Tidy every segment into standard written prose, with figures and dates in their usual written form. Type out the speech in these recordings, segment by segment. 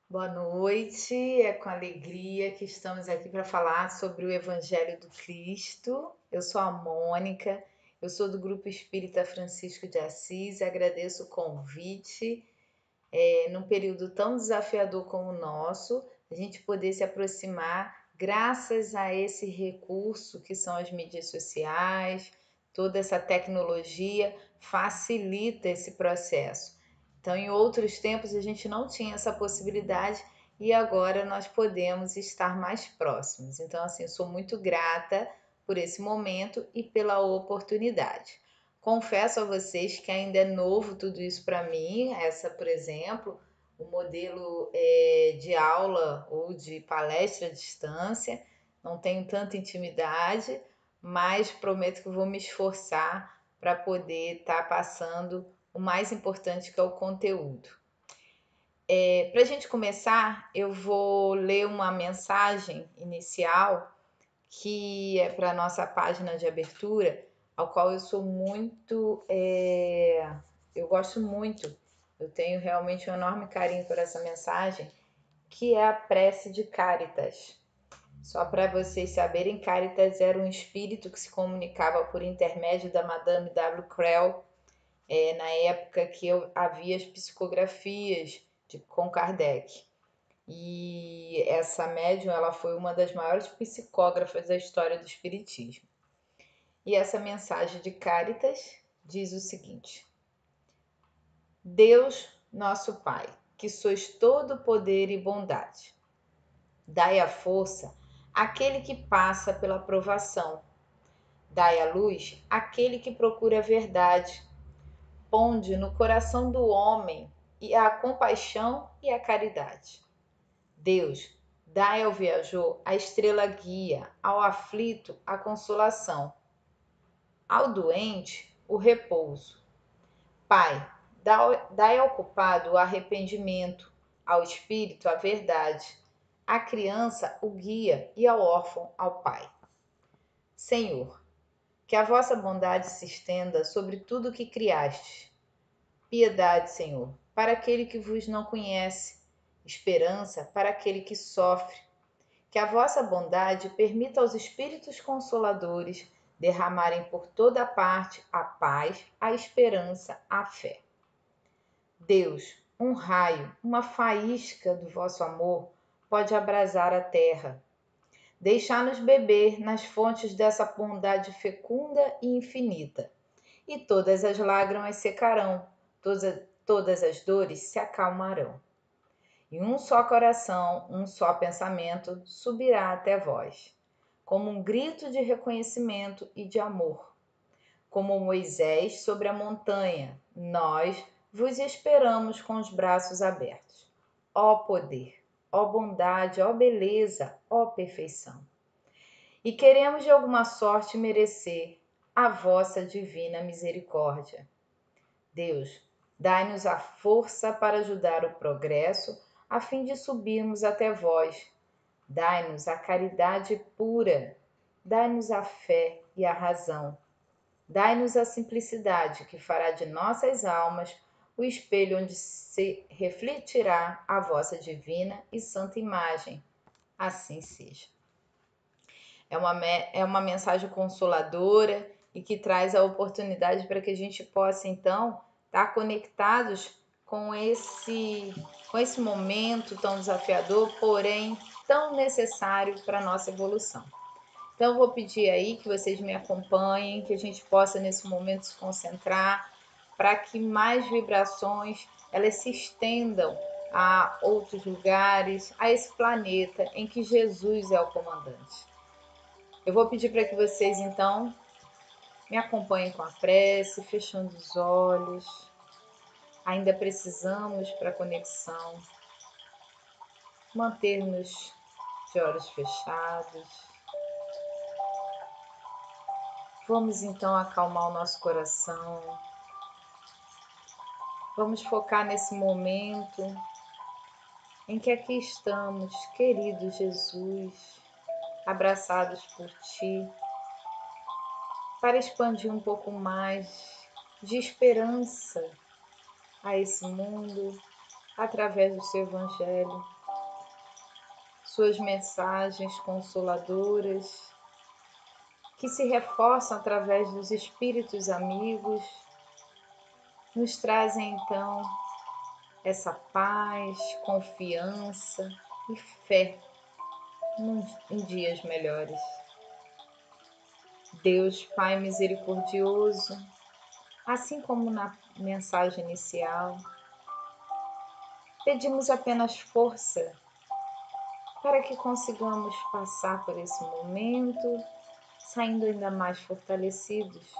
Boa noite, é com alegria que estamos aqui para falar sobre o Evangelho do Cristo. Eu sou a Mônica, eu sou do Grupo Espírita Francisco de Assis, agradeço o convite, num período tão desafiador como o nosso, a gente poder se aproximar graças a esse recurso que são as mídias sociais, toda essa tecnologia facilita esse processo. Então, em outros tempos, a gente não tinha essa possibilidade e agora nós podemos estar mais próximos. Então, assim, eu sou muito grata por esse momento e pela oportunidade. Confesso a vocês que ainda é novo tudo isso para mim, essa, por exemplo, o modelo de aula ou de palestra à distância, não tenho tanta intimidade, mas prometo que vou me esforçar para poder estar passando o mais importante que é o conteúdo. Para a gente começar, eu vou ler uma mensagem inicial que é para a nossa página de abertura, ao qual eu sou muito, eu gosto muito, eu tenho realmente um enorme carinho por essa mensagem, que é a prece de Cáritas. Só para vocês saberem, Cáritas era um espírito que se comunicava por intermédio da Madame W. Creel, na época que havia as psicografias com Kardec. E essa médium ela foi uma das maiores psicógrafas da história do espiritismo. E essa mensagem de Cáritas diz o seguinte: Deus, nosso Pai, que sois todo poder e bondade, dai a força àquele que passa pela provação, dai a luz àquele que procura a verdade, ponde no coração do homem e a compaixão e a caridade. Deus, dai ao viajor a estrela guia, ao aflito a consolação, ao doente o repouso. Pai, dai ao culpado o arrependimento, ao espírito a verdade, à criança o guia e ao órfão ao pai. Senhor, que a vossa bondade se estenda sobre tudo o que criastes. Piedade, Senhor, para aquele que vos não conhece, esperança para aquele que sofre. Que a vossa bondade permita aos espíritos consoladores derramarem por toda parte a paz, a esperança, a fé. Deus, um raio, uma faísca do vosso amor pode abrasar a terra. Deixai-nos beber nas fontes dessa bondade fecunda e infinita, e todas as lágrimas secarão, todas as dores se acalmarão. E um só coração, um só pensamento subirá até vós, como um grito de reconhecimento e de amor. Como Moisés sobre a montanha, nós vos esperamos com os braços abertos. Ó poder, ó bondade, ó beleza, ó perfeição. E queremos de alguma sorte merecer a vossa divina misericórdia. Deus, dai-nos a força para ajudar o progresso, a fim de subirmos até vós. Dai-nos a caridade pura, dai-nos a fé e a razão. Dai-nos a simplicidade que fará de nossas almas o espelho onde se refletirá a vossa divina e santa imagem. Assim seja. É uma mensagem consoladora e que traz a oportunidade para que a gente possa, então, estar conectados com esse momento tão desafiador, porém tão necessário para a nossa evolução. Então, eu vou pedir aí que vocês me acompanhem, que a gente possa, nesse momento, se concentrar para que mais vibrações elas se estendam a outros lugares, a esse planeta em que Jesus é o comandante. Eu vou pedir para que vocês, então, me acompanhem com a prece, fechando os olhos. Ainda precisamos, para a conexão, manter-nos de olhos fechados. Vamos, então, acalmar o nosso coração. Vamos focar nesse momento em que aqui estamos, querido Jesus, abraçados por Ti, para expandir um pouco mais de esperança a esse mundo através do Seu Evangelho. suas mensagens consoladoras, que se reforçam através dos espíritos amigos, nos trazem então essa paz, confiança e fé em dias melhores. Deus Pai misericordioso, assim como na mensagem inicial, pedimos apenas força para que consigamos passar por esse momento, saindo ainda mais fortalecidos.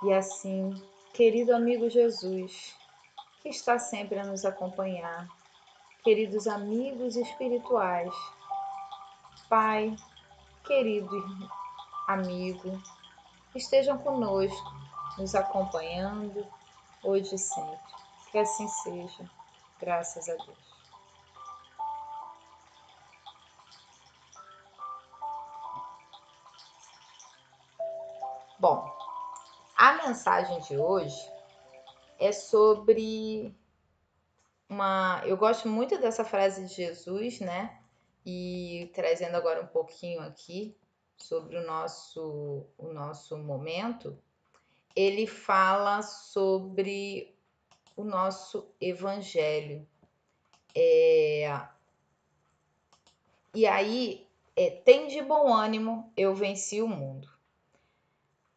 E assim, querido amigo Jesus, que está sempre a nos acompanhar, queridos amigos espirituais, Pai, querido amigo, estejam conosco, nos acompanhando, hoje e sempre. Que assim seja, graças a Deus. Bom, a mensagem de hoje é sobre eu gosto muito dessa frase de Jesus, né? E trazendo agora um pouquinho aqui sobre o nosso momento, ele fala sobre o nosso evangelho. E aí, tem de bom ânimo, eu venci o mundo.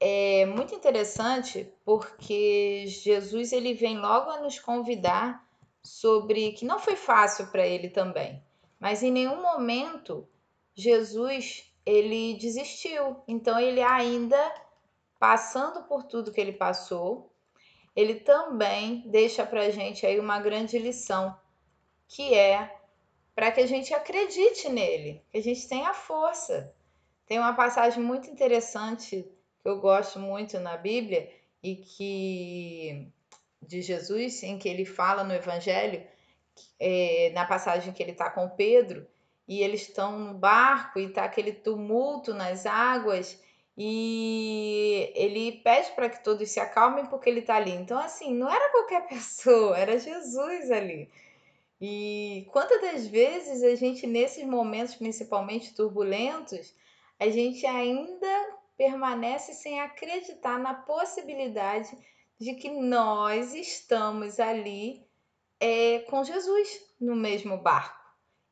É muito interessante porque Jesus ele vem logo a nos convidar sobre que não foi fácil para ele também, mas em nenhum momento Jesus ele desistiu. Então ele ainda passando por tudo que ele passou, ele também deixa para a gente aí uma grande lição, que é para que a gente acredite nele, que a gente tenha força. Tem uma passagem muito interessante que eu gosto muito na Bíblia e que de Jesus, em que ele fala no Evangelho, na passagem que ele está com Pedro e eles estão no barco e está aquele tumulto nas águas e ele pede para que todos se acalmem porque ele está ali. Então, assim, não era qualquer pessoa, era Jesus ali. E quantas das vezes a gente, nesses momentos principalmente turbulentos, a gente ainda permanece sem acreditar na possibilidade de que nós estamos ali com Jesus no mesmo barco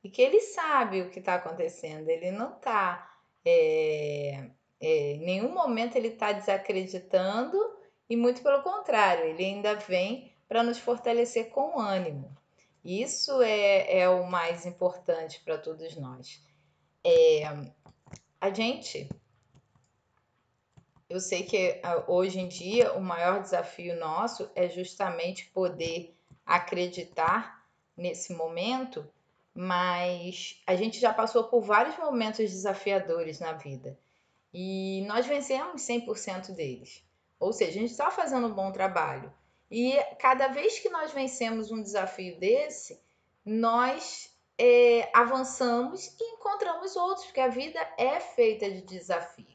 e que ele sabe o que está acontecendo, ele não está, em nenhum momento ele está desacreditando e muito pelo contrário, ele ainda vem para nos fortalecer com ânimo. Isso é o mais importante para todos nós. A gente, eu sei que hoje em dia o maior desafio nosso é justamente poder acreditar nesse momento, mas a gente já passou por vários momentos desafiadores na vida e nós vencemos 100% deles. Ou seja, a gente está fazendo um bom trabalho. E cada vez que nós vencemos um desafio desse, nós avançamos e encontramos outros, porque a vida é feita de desafios.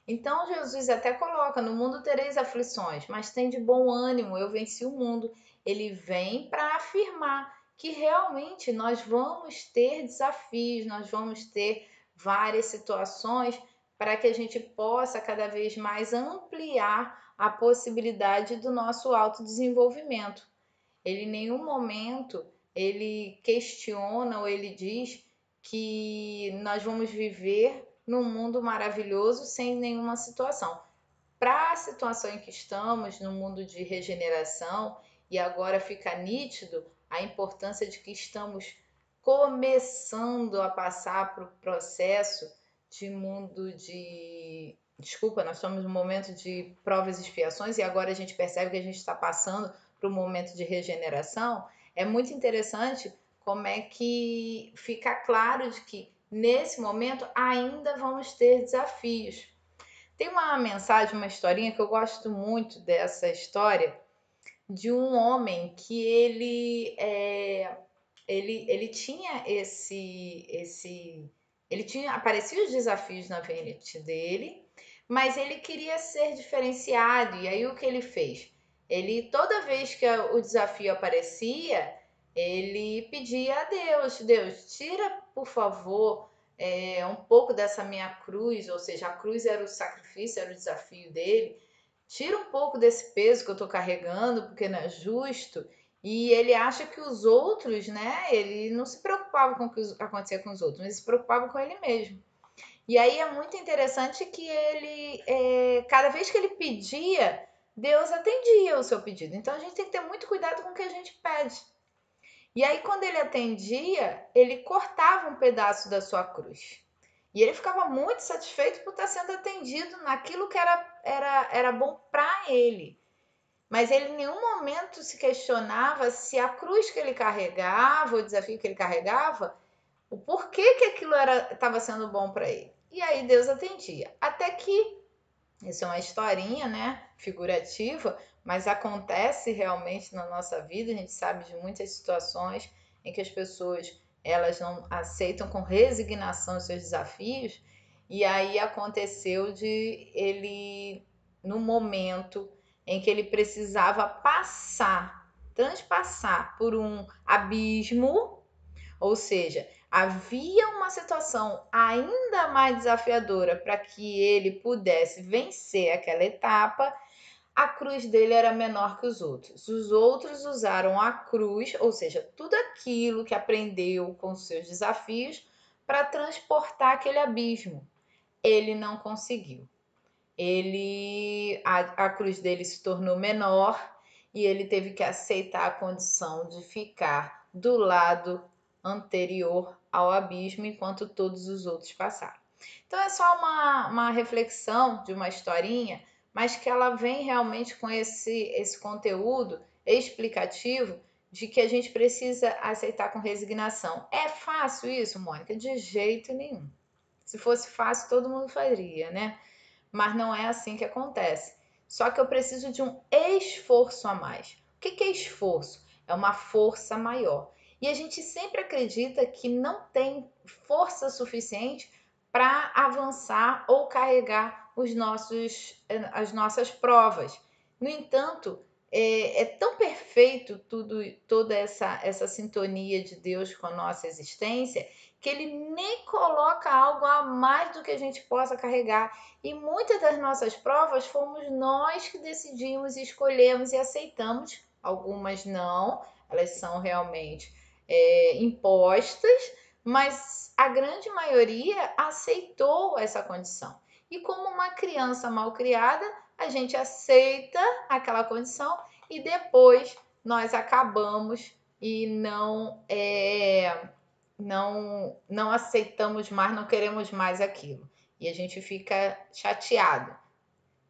Então Jesus até coloca: no mundo tereis aflições, mas tem de bom ânimo, eu venci o mundo. Ele vem para afirmar que realmente nós vamos ter desafios, nós vamos ter várias situações para que a gente possa cada vez mais ampliar a possibilidade do nosso autodesenvolvimento. Ele em nenhum momento ele questiona ou ele diz que nós vamos viver num mundo maravilhoso sem nenhuma situação. Para a situação em que estamos, no mundo de regeneração, e agora fica nítido a importância de que estamos começando a passar para o processo de mundo de. Desculpa, nós estamos no momento de provas e expiações e agora a gente percebe que a gente está passando para o momento de regeneração. É muito interessante como é que fica claro de que nesse momento ainda vamos ter desafios. Tem uma mensagem, uma historinha que eu gosto muito dessa história de um homem que ele tinha ele tinha aparecia os desafios na frente dele, mas ele queria ser diferenciado. E aí o que ele fez? Ele toda vez que o desafio aparecia, ele pedia a Deus: Deus, tira, por favor, um pouco dessa minha cruz, ou seja, a cruz era o sacrifício, era o desafio dele. Tira um pouco desse peso que eu estou carregando, porque não é justo. E ele acha que os outros, né? Ele não se preocupava com o que acontecia com os outros, mas se preocupava com ele mesmo. E aí é muito interessante que ele, cada vez que ele pedia, Deus atendia o seu pedido. Então a gente tem que ter muito cuidado com o que a gente pede. E aí, quando ele atendia, ele cortava um pedaço da sua cruz. E ele ficava muito satisfeito por estar sendo atendido naquilo que era bom para ele. Mas ele em nenhum momento se questionava se a cruz que ele carregava, o desafio que ele carregava, o porquê que aquilo estava sendo bom para ele. E aí Deus atendia. Até que, isso é uma historinha, né, figurativa, mas acontece realmente na nossa vida. A gente sabe de muitas situações em que as pessoas elas não aceitam com resignação os seus desafios. E aí aconteceu de ele, no momento em que ele precisava transpassar por um abismo, ou seja, havia uma situação ainda mais desafiadora para que ele pudesse vencer aquela etapa. A cruz dele era menor que os outros. Os outros usaram a cruz, ou seja, tudo aquilo que aprendeu com seus desafios, para transportar aquele abismo. Ele não conseguiu. A cruz dele se tornou menor e ele teve que aceitar a condição de ficar do lado anterior ao abismo enquanto todos os outros passaram. Então é só uma reflexão de uma historinha, mas que ela vem realmente com esse conteúdo explicativo de que a gente precisa aceitar com resignação. É fácil isso, Mônica? De jeito nenhum. Se fosse fácil, todo mundo faria, né? Mas não é assim que acontece. Só que eu preciso de um esforço a mais. O que é esforço? É uma força maior. E a gente sempre acredita que não tem força suficiente para avançar ou carregar as nossas provas. No entanto, é tão perfeito toda essa sintonia de Deus com a nossa existência, que ele nem coloca algo a mais do que a gente possa carregar. E muitas das nossas provas fomos nós que decidimos, escolhemos e aceitamos. Algumas não, elas são realmente impostas, mas a grande maioria aceitou essa condição. E como uma criança mal criada, a gente aceita aquela condição e depois nós acabamos e não aceitamos mais, não queremos mais aquilo. E a gente fica chateado.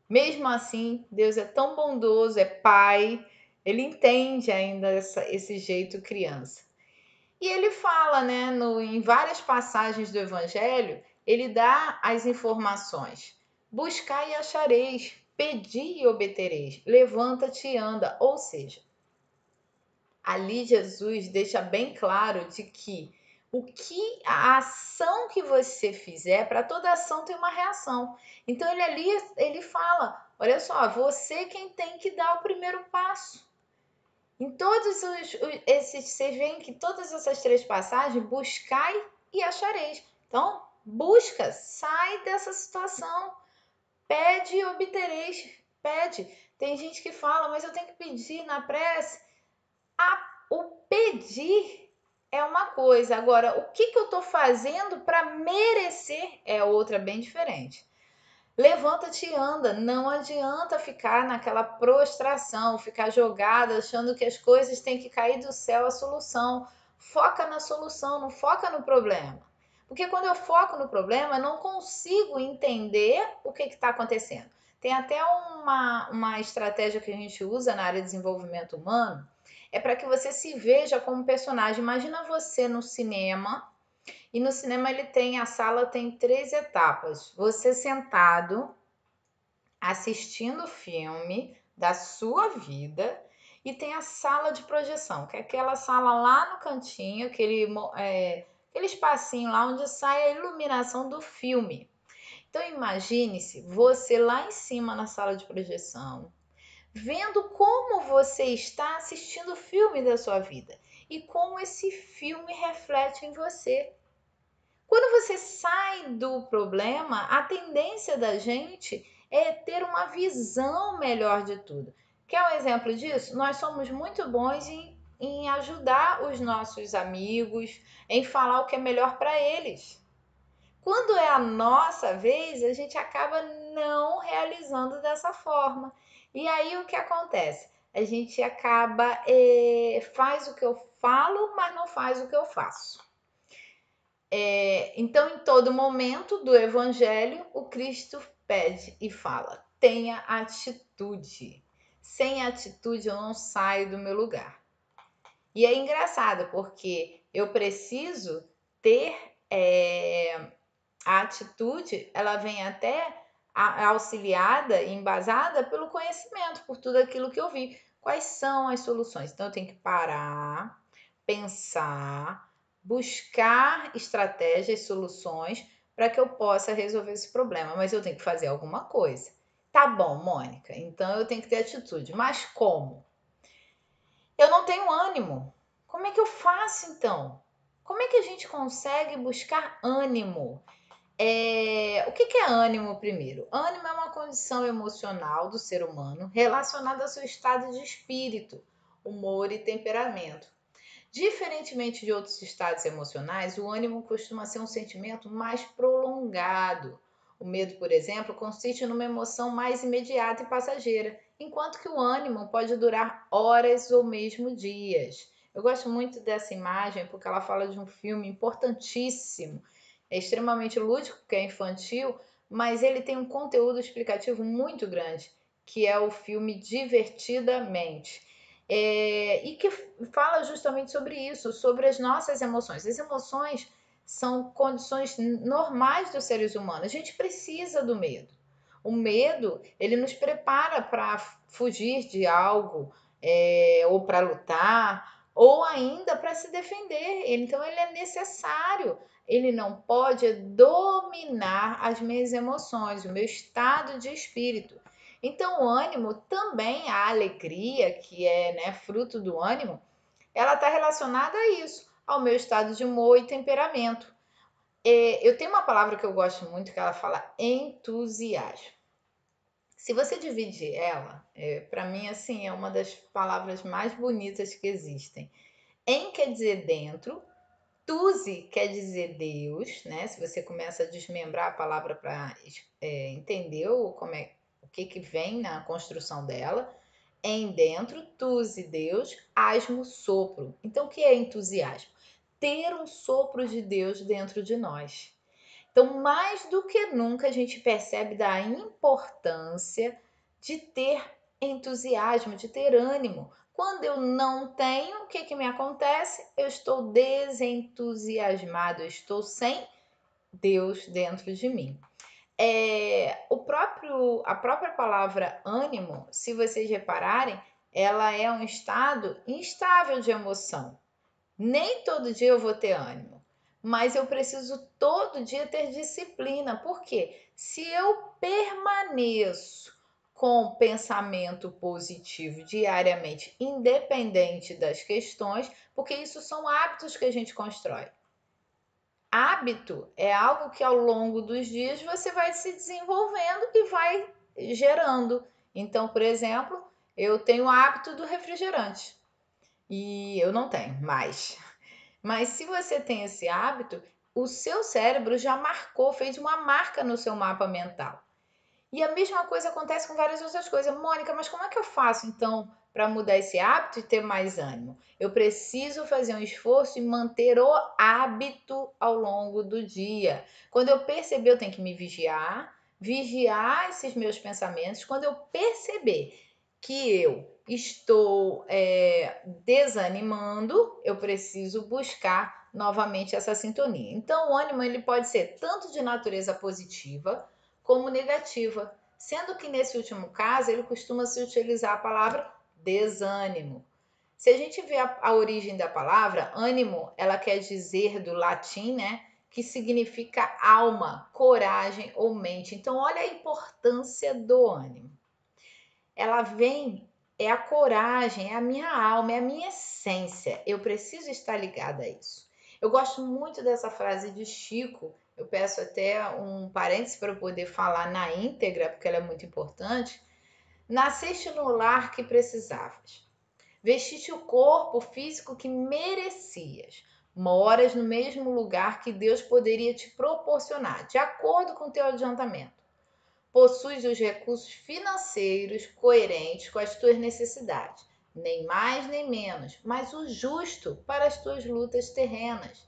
Mesmo assim, Deus é tão bondoso, é pai, ele entende ainda esse jeito criança. E ele fala, né, em várias passagens do Evangelho, ele dá as informações. Buscai e achareis, pedi e obtereis, levanta-te e anda. Ou seja, ali Jesus deixa bem claro de que a ação que você fizer, para toda ação tem uma reação. Então ele fala, olha só, você quem tem que dar o primeiro passo. Em todos esses, vocês veem que todas essas três passagens, buscai e achareis. Então, busca, sai dessa situação, pede e obtereis, pede. Tem gente que fala, mas eu tenho que pedir na prece. O pedir é uma coisa, agora o que eu estou fazendo para merecer é outra bem diferente. Levanta-te e anda, não adianta ficar naquela prostração, ficar jogada achando que as coisas têm que cair do céu a solução. Foca na solução, não foca no problema. Porque quando eu foco no problema, eu não consigo entender o que está acontecendo. Tem até uma estratégia que a gente usa na área de desenvolvimento humano, é para que você se veja como personagem. Imagina você no cinema, e no cinema a sala tem 3 etapas. Você sentado, assistindo o filme da sua vida, e tem a sala de projeção, que é aquela sala lá no cantinho, aquele espacinho lá onde sai a iluminação do filme. Então imagine-se você lá em cima na sala de projeção, vendo como você está assistindo o filme da sua vida. e como esse filme reflete em você. Quando você sai do problema, a tendência da gente é ter uma visão melhor de tudo. Quer um exemplo disso? Nós somos muito bons em ajudar os nossos amigos, em falar o que é melhor para eles. Quando é a nossa vez, a gente acaba não realizando dessa forma. E aí o que acontece? A gente acaba, faz o que eu falo, mas não faz o que eu faço. Então, em todo momento do Evangelho, o Cristo pede e fala: tenha atitude. Sem atitude, eu não saio do meu lugar. E é engraçado, porque eu preciso ter a atitude, ela vem até auxiliada e embasada pelo conhecimento, por tudo aquilo que eu vi. Quais são as soluções? Então, eu tenho que parar, pensar, buscar estratégias, soluções para que eu possa resolver esse problema. Mas eu tenho que fazer alguma coisa. Tá bom, Mônica, então eu tenho que ter atitude. Mas como? Eu não tenho ânimo. Como é que eu faço então? Como é que a gente consegue buscar ânimo? O que é ânimo primeiro? Ânimo é uma condição emocional do ser humano relacionada ao seu estado de espírito, humor e temperamento. Diferentemente de outros estados emocionais, o ânimo costuma ser um sentimento mais prolongado. O medo, por exemplo, consiste numa emoção mais imediata e passageira, enquanto que o ânimo pode durar horas ou mesmo dias. Eu gosto muito dessa imagem porque ela fala de um filme importantíssimo, é extremamente lúdico, que é infantil, mas ele tem um conteúdo explicativo muito grande, que é o filme Divertidamente. E que fala justamente sobre isso, sobre as nossas emoções. As emoções são condições normais dos seres humanos. A gente precisa do medo. O medo, ele nos prepara para fugir de algo, ou para lutar, ou ainda para se defender. Então, ele é necessário. Ele não pode dominar as minhas emoções, o meu estado de espírito. Então, o ânimo também, a alegria, que é, né, fruto do ânimo, ela está relacionada a isso, ao meu estado de humor e temperamento. Eu tenho uma palavra que eu gosto muito, que ela fala entusiasmo. Se você dividir ela, para mim, assim, é uma das palavras mais bonitas que existem. En quer dizer dentro, tusi quer dizer Deus, né? Se você começa a desmembrar a palavra para entender o que vem na construção dela. Em dentro, tusi Deus, asmo sopro. Então, o que é entusiasmo? Ter um sopro de Deus dentro de nós. Então, mais do que nunca, a gente percebe da importância de ter entusiasmo, de ter ânimo. Quando eu não tenho, o que me acontece? Eu estou desentusiasmado, eu estou sem Deus dentro de mim. A própria palavra ânimo, se vocês repararem, ela é um estado instável de emoção. Nem todo dia eu vou ter ânimo, mas eu preciso todo dia ter disciplina. Por quê? Se eu permaneço com pensamento positivo diariamente, independente das questões, porque isso são hábitos que a gente constrói. Hábito é algo que ao longo dos dias você vai se desenvolvendo e vai gerando. Então, por exemplo, eu tenho o hábito do refrigerante e eu não tenho mais. Mas se você tem esse hábito, o seu cérebro já marcou, fez uma marca no seu mapa mental. E a mesma coisa acontece com várias outras coisas. Mônica, mas como é que eu faço então para mudar esse hábito e ter mais ânimo? Eu preciso fazer um esforço e manter o hábito ao longo do dia. Quando eu perceber, eu tenho que me vigiar esses meus pensamentos. Quando eu perceber que eu estou desanimando, eu preciso buscar novamente essa sintonia. Então, o ânimo ele pode ser tanto de natureza positiva como negativa, sendo que nesse último caso ele costuma se utilizar a palavra desânimo. Se a gente vê a origem da palavra, ânimo, ela quer dizer do latim, né, que significa alma, coragem ou mente. Então, olha a importância do ânimo. Ela vem é a coragem, é a minha alma, é a minha essência. Eu preciso estar ligada a isso. Eu gosto muito dessa frase de Chico. Eu peço até um parênteses para eu poder falar na íntegra, porque ela é muito importante. Nasceste no lar que precisavas. Vestiste o corpo físico que merecias. Moras no mesmo lugar que Deus poderia te proporcionar, de acordo com o teu adiantamento. Possuis os recursos financeiros coerentes com as tuas necessidades, nem mais nem menos, mas o justo para as tuas lutas terrenas.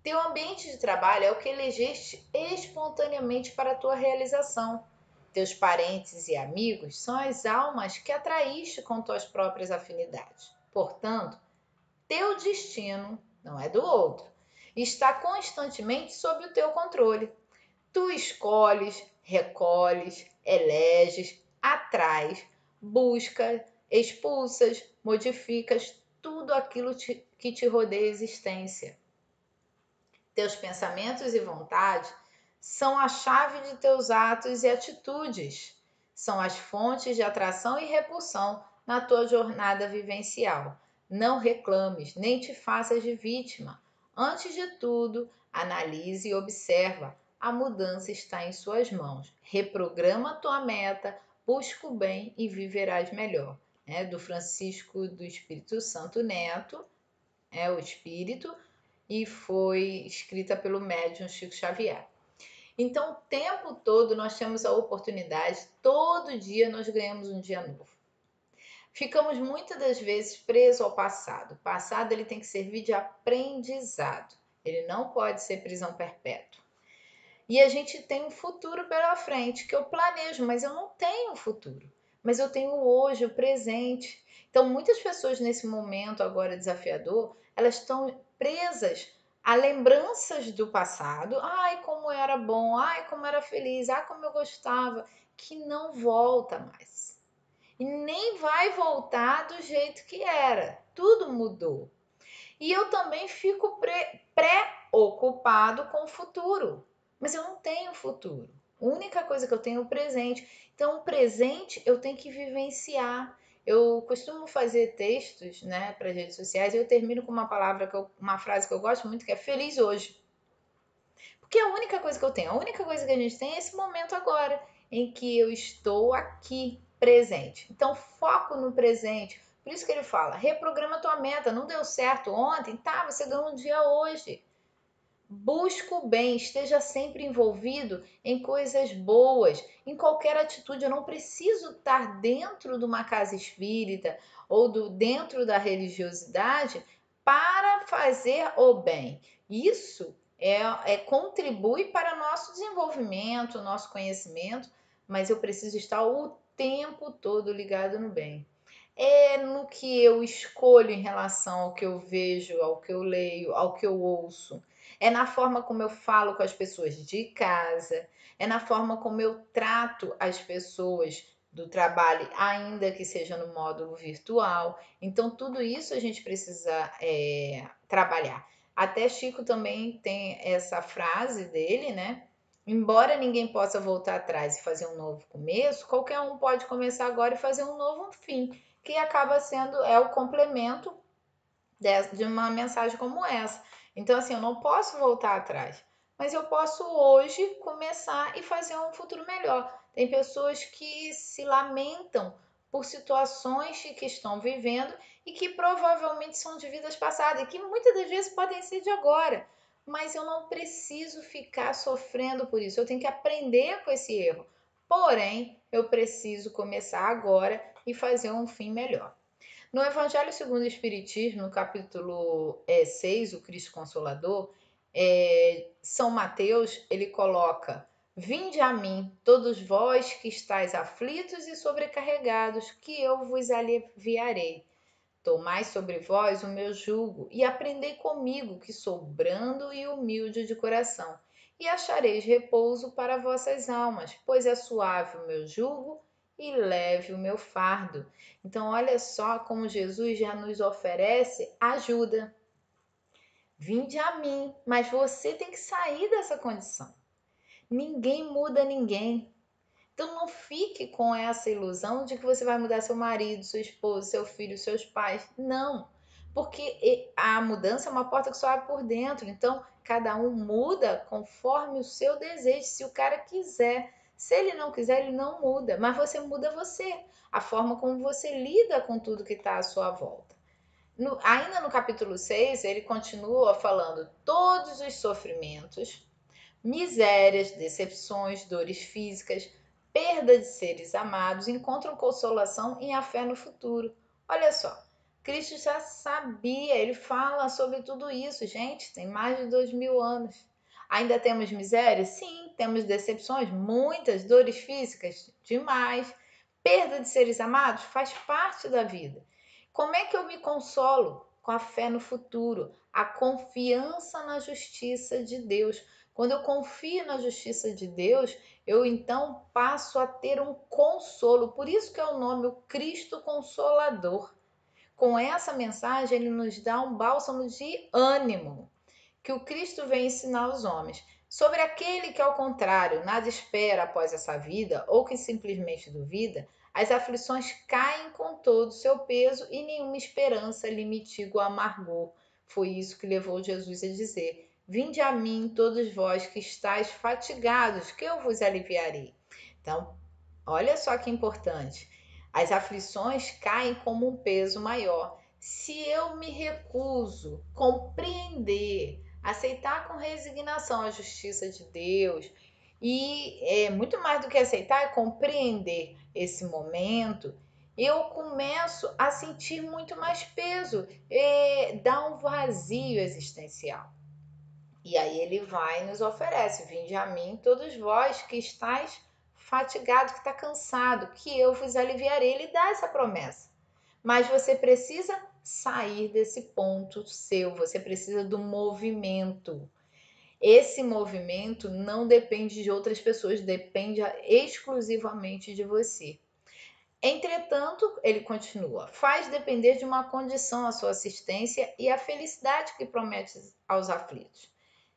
Teu ambiente de trabalho é o que elegeste espontaneamente para a tua realização. Teus parentes e amigos são as almas que atraíste com tuas próprias afinidades. Portanto, teu destino não é do outro. Está constantemente sob o teu controle. Tu escolhes, recolhes, eleges, atrais, buscas, expulsas, modificas tudo aquilo que te rodeia a existência. Teus pensamentos e vontades são a chave de teus atos e atitudes. São as fontes de atração e repulsão na tua jornada vivencial. Não reclames, nem te faças de vítima. Antes de tudo, analise e observa. A mudança está em suas mãos. Reprograma tua meta, busca o bem e viverás melhor. Do Francisco do Espírito Santo Neto, o Espírito, e foi escrita pelo médium Chico Xavier. Então, o tempo todo nós temos a oportunidade, todo dia nós ganhamos um dia novo. Ficamos muitas das vezes presos ao passado. O passado ele tem que servir de aprendizado. Ele não pode ser prisão perpétua. E a gente tem um futuro pela frente, que eu planejo, mas eu não tenho futuro. Mas eu tenho hoje, o presente. Então, muitas pessoas nesse momento agora desafiador, elas estão presas a lembranças do passado. Ai, como era bom, ai, como era feliz, ai, como eu gostava, que não volta mais. E nem vai voltar do jeito que era. Tudo mudou. E eu também fico preocupado com o futuro. Mas eu não tenho futuro. A única coisa que eu tenho é o presente. Então, o presente eu tenho que vivenciar. Eu costumo fazer textos, para as redes sociais e eu termino com uma frase que eu gosto muito, que é feliz hoje. Porque é a única coisa que eu tenho, a única coisa que a gente tem é esse momento agora, em que eu estou aqui presente. Então, foco no presente. Por isso que ele fala, reprograma tua meta. Não deu certo ontem? Tá, você ganhou um dia hoje. Busca o bem, esteja sempre envolvido em coisas boas, em qualquer atitude. Eu não preciso estar dentro de uma casa espírita ou dentro da religiosidade para fazer o bem. Isso contribui para nosso desenvolvimento, nosso conhecimento, mas eu preciso estar o tempo todo ligado no bem. É no que eu escolho em relação ao que eu vejo, ao que eu leio, ao que eu ouço. É na forma como eu falo com as pessoas de casa, é na forma como eu trato as pessoas do trabalho, ainda que seja no módulo virtual. Então, tudo isso a gente precisa trabalhar. Até Chico também tem essa frase dele, né? Embora ninguém possa voltar atrás e fazer um novo começo, qualquer um pode começar agora e fazer um novo fim, que acaba sendo o complemento de uma mensagem como essa. Então, assim, eu não posso voltar atrás, mas eu posso hoje começar e fazer um futuro melhor. Tem pessoas que se lamentam por situações que estão vivendo e que provavelmente são de vidas passadas e que muitas das vezes podem ser de agora. Mas eu não preciso ficar sofrendo por isso. Eu tenho que aprender com esse erro. Porém, eu preciso começar agora e fazer um fim melhor. No Evangelho segundo o Espiritismo, no capítulo 6, o Cristo Consolador, São Mateus, ele coloca: Vinde a mim, todos vós que estáis aflitos e sobrecarregados, que eu vos aliviarei. Tomai sobre vós o meu jugo e aprendei comigo, que sou brando e humilde de coração, e achareis repouso para vossas almas, pois é suave o meu jugo e leve o meu fardo. Então, olha só como Jesus já nos oferece ajuda. Vinde a mim, mas você tem que sair dessa condição. Ninguém muda ninguém. Então não fique com essa ilusão de que você vai mudar seu marido, sua esposa, seu filho, seus pais. Não, porque a mudança é uma porta que só abre por dentro. Então cada um muda conforme o seu desejo, se o cara quiser. Se ele não quiser, ele não muda, mas você muda você, a forma como você lida com tudo que está à sua volta. Ainda no capítulo 6, ele continua falando todos os sofrimentos, misérias, decepções, dores físicas, perda de seres amados, encontram consolação em a fé no futuro. Olha só, Cristo já sabia, ele fala sobre tudo isso, gente, tem mais de 2000 anos. Ainda temos miséria? Sim, temos decepções, muitas dores físicas, demais. Perda de seres amados faz parte da vida. Como é que eu me consolo? Com a fé no futuro, a confiança na justiça de Deus. Quando eu confio na justiça de Deus, eu então passo a ter um consolo. Por isso que é o nome, o Cristo Consolador. Com essa mensagem, ele nos dá um bálsamo de ânimo que o Cristo vem ensinar aos homens. Sobre aquele que, ao contrário, nada espera após essa vida ou que simplesmente duvida, as aflições caem com todo o seu peso e nenhuma esperança lhe mitiga o amargor. Foi isso que levou Jesus a dizer: Vinde a mim, todos vós que estáis fatigados, que eu vos aliviarei. Então, olha só que importante. As aflições caem como um peso maior. Se eu me recuso a compreender, aceitar com resignação a justiça de Deus, e muito mais do que aceitar, é compreender esse momento, eu começo a sentir muito mais peso, dá um vazio existencial. E aí ele vai e nos oferece: Vinde a mim, todos vós que estáis fatigados, que está cansado, que eu vos aliviarei. Ele dá essa promessa. Mas você precisa sair desse ponto seu, você precisa do movimento. Esse movimento não depende de outras pessoas, depende exclusivamente de você. Entretanto, ele continua: faz depender de uma condição a sua assistência e a felicidade que promete aos aflitos.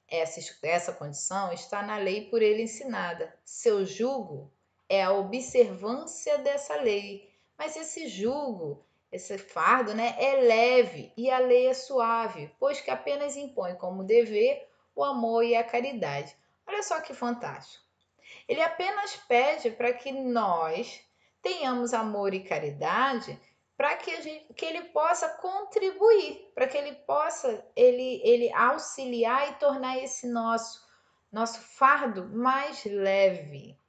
Essa condição está na lei por ele ensinada. Seu jugo é a observância dessa lei. Mas esse jugo, esse fardo, né, é leve e a lei é suave, pois que apenas impõe como dever o amor e a caridade. Olha só que fantástico. Ele apenas pede para que nós tenhamos amor e caridade para que ele possa contribuir, para que ele possa ele auxiliar e tornar esse nosso fardo mais leve.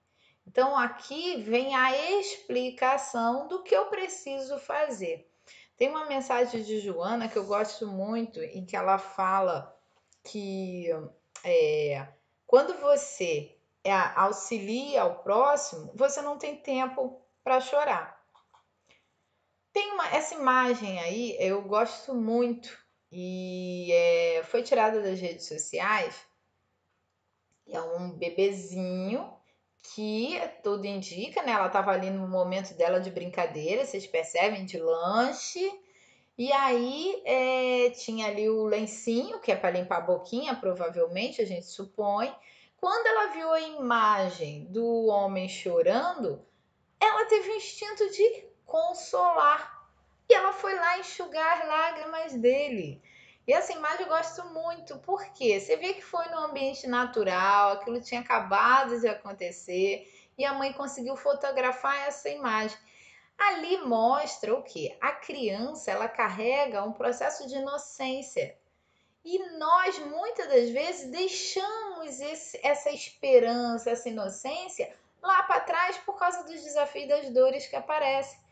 Então aqui vem a explicação do que eu preciso fazer. Tem uma mensagem de Joana que eu gosto muito, em que ela fala que quando você auxilia ao próximo, você não tem tempo para chorar. Tem essa imagem aí, eu gosto muito, e foi tirada das redes sociais. É um bebezinho que tudo indica, né? Ela estava ali no momento dela de brincadeira, vocês percebem, de lanche. E aí tinha ali o lencinho, que é para limpar a boquinha, provavelmente, a gente supõe. Quando ela viu a imagem do homem chorando, ela teve o instinto de consolar. E ela foi lá enxugar as lágrimas dele. E essa imagem eu gosto muito, porque você vê que foi no ambiente natural, aquilo tinha acabado de acontecer, e a mãe conseguiu fotografar essa imagem. Ali mostra o que? A criança, ela carrega um processo de inocência. E nós, muitas das vezes, deixamos essa esperança, essa inocência lá para trás por causa dos desafios e das dores que aparecem.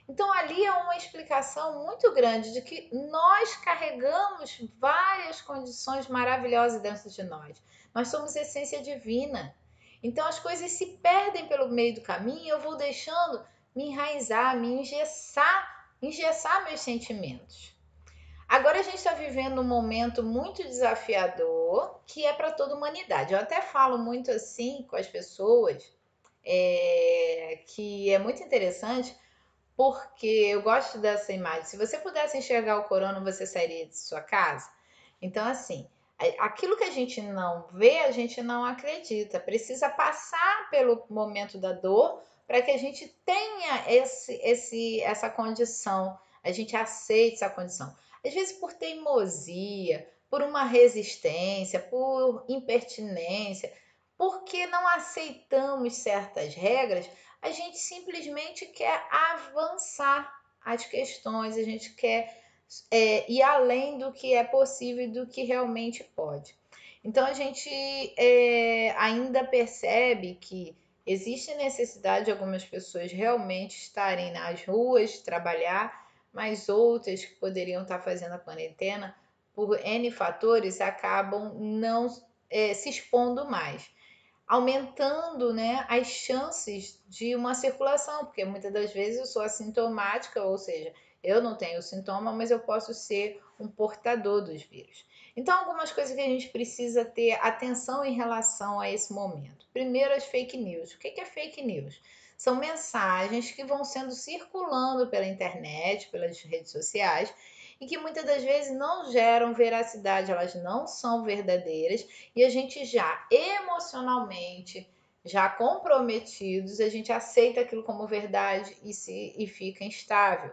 Então, ali é uma explicação muito grande de que nós carregamos várias condições maravilhosas dentro de nós. Nós somos essência divina. Então, as coisas se perdem pelo meio do caminho e eu vou deixando me enraizar, me engessar meus sentimentos. Agora a gente está vivendo um momento muito desafiador que é para toda a humanidade. Eu até falo muito assim com as pessoas, que é muito interessante, porque eu gosto dessa imagem. Se você pudesse enxergar o corona, você sairia de sua casa? Então, assim, Aquilo que a gente não vê, a gente não acredita. Precisa passar pelo momento da dor para que a gente tenha essa condição, a gente aceite essa condição. Às vezes por teimosia, por uma resistência, por impertinência, porque não aceitamos certas regras, a gente simplesmente quer avançar as questões, a gente quer ir além do que é possível e do que realmente pode. Então a gente ainda percebe que existe necessidade de algumas pessoas realmente estarem nas ruas, trabalhar, mas outras que poderiam estar fazendo a quarentena, por N fatores, acabam não se expondo mais, aumentando, né, as chances de uma circulação, porque muitas das vezes eu sou assintomática, ou seja, eu não tenho sintoma, mas eu posso ser um portador dos vírus. Então, algumas coisas que a gente precisa ter atenção em relação a esse momento. Primeiro, as fake news. O que é fake news? São mensagens que vão sendo circulando pela internet, pelas redes sociais, e que muitas das vezes não geram veracidade, elas não são verdadeiras, e a gente já emocionalmente, já comprometidos, a gente aceita aquilo como verdade e fica instável.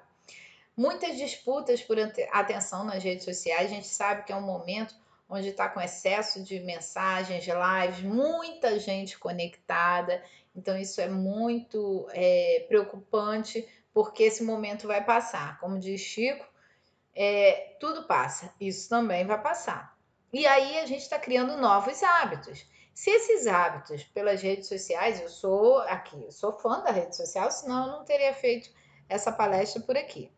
Muitas disputas por atenção nas redes sociais, a gente sabe que é um momento onde está com excesso de mensagens, lives, muita gente conectada, então isso é muito preocupante, porque esse momento vai passar. Como diz Chico, tudo passa, isso também vai passar. E aí a gente está criando novos hábitos. Se esses hábitos pelas redes sociais, eu sou fã da rede social, senão eu não teria feito essa palestra por aqui.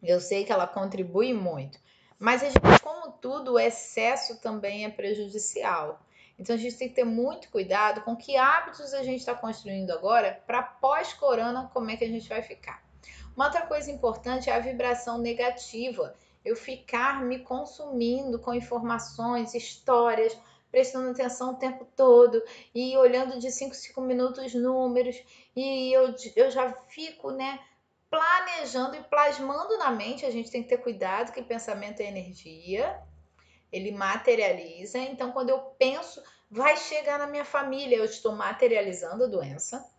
Eu sei que ela contribui muito, mas a gente, como tudo, o excesso também é prejudicial. Então a gente tem que ter muito cuidado com que hábitos a gente está construindo agora para pós-corona, como é que a gente vai ficar. Uma outra coisa importante é a vibração negativa. Eu ficar me consumindo com informações, histórias, prestando atenção o tempo todo e olhando de 5 em 5 minutos números, e eu já fico, né, planejando e plasmando na mente. A gente tem que ter cuidado, que pensamento é energia, ele materializa. Então, quando eu penso, vai chegar na minha família, eu estou materializando a doença.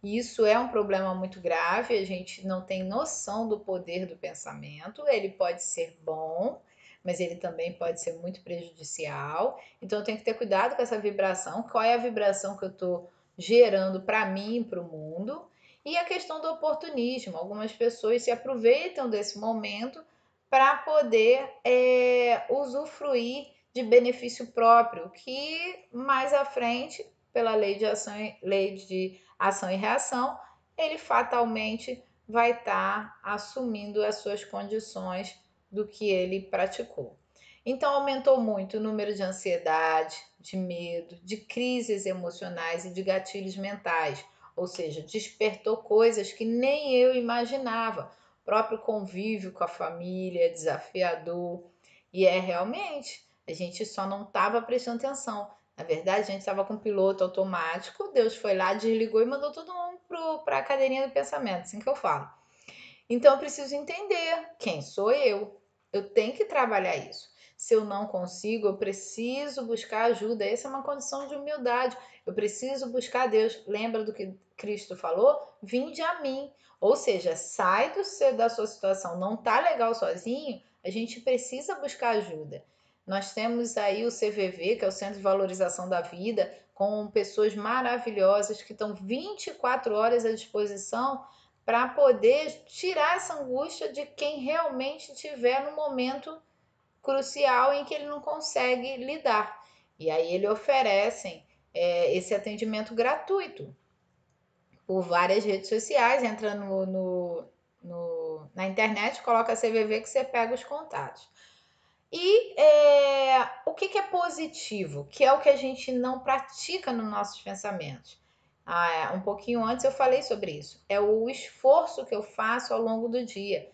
Isso é um problema muito grave, a gente não tem noção do poder do pensamento. Ele pode ser bom, mas ele também pode ser muito prejudicial. Então eu tenho que ter cuidado com essa vibração. Qual é a vibração que eu estou gerando para mim e para o mundo? E a questão do oportunismo. Algumas pessoas se aproveitam desse momento para poder usufruir de benefício próprio, que mais à frente, pela lei de ação e reação, ele fatalmente vai estar assumindo as suas condições do que ele praticou. Então, aumentou muito o número de ansiedade, de medo, de crises emocionais e de gatilhos mentais, ou seja, despertou coisas que nem eu imaginava. O próprio convívio com a família é desafiador, e realmente, a gente só não estava prestando atenção. Na verdade, a gente estava com piloto automático, Deus foi lá, desligou e mandou todo mundo para a cadeirinha do pensamento, assim que eu falo. Então, eu preciso entender quem sou eu. Eu tenho que trabalhar isso. Se eu não consigo, eu preciso buscar ajuda. Essa é uma condição de humildade. Eu preciso buscar Deus. Lembra do que Cristo falou? Vinde a mim. Ou seja, sai da sua situação. Não tá legal sozinho, a gente precisa buscar ajuda. Nós temos aí o CVV, que é o Centro de Valorização da Vida, com pessoas maravilhosas que estão 24 horas à disposição para poder tirar essa angústia de quem realmente estiver no momento crucial em que ele não consegue lidar. E aí ele oferecem esse atendimento gratuito por várias redes sociais, entra na internet, coloca CVV que você pega os contatos. E o que é positivo, que é o que a gente não pratica nos nossos pensamentos. Um pouquinho antes eu falei sobre isso. É o esforço que eu faço ao longo do dia.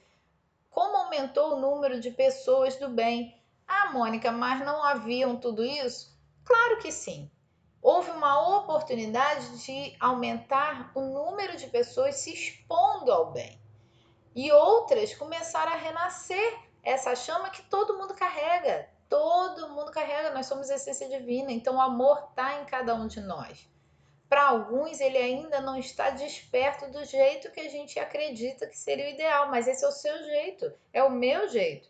Como aumentou o número de pessoas do bem? Mônica, mas não haviam tudo isso? Claro que sim. Houve uma oportunidade de aumentar o número de pessoas se expondo ao bem. E outras começaram a renascer essa chama que todo mundo carrega. Todo mundo carrega, nós somos essência divina, então o amor está em cada um de nós. Para alguns, ele ainda não está desperto do jeito que a gente acredita que seria o ideal, mas esse é o seu jeito, é o meu jeito.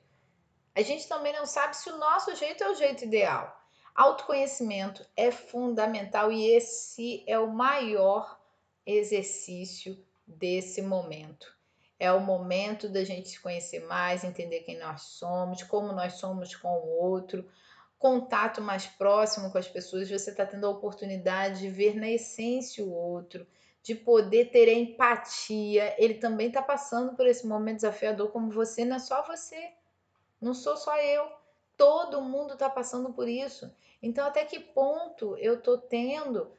A gente também não sabe se o nosso jeito é o jeito ideal. Autoconhecimento é fundamental e esse é o maior exercício desse momento. É o momento da gente se conhecer mais, entender quem nós somos, como nós somos com o outro, contato mais próximo com as pessoas, você está tendo a oportunidade de ver na essência o outro, de poder ter empatia. Ele também está passando por esse momento desafiador como você, não é só você. Não sou só eu. Todo mundo está passando por isso. Então, até que ponto eu estou tendo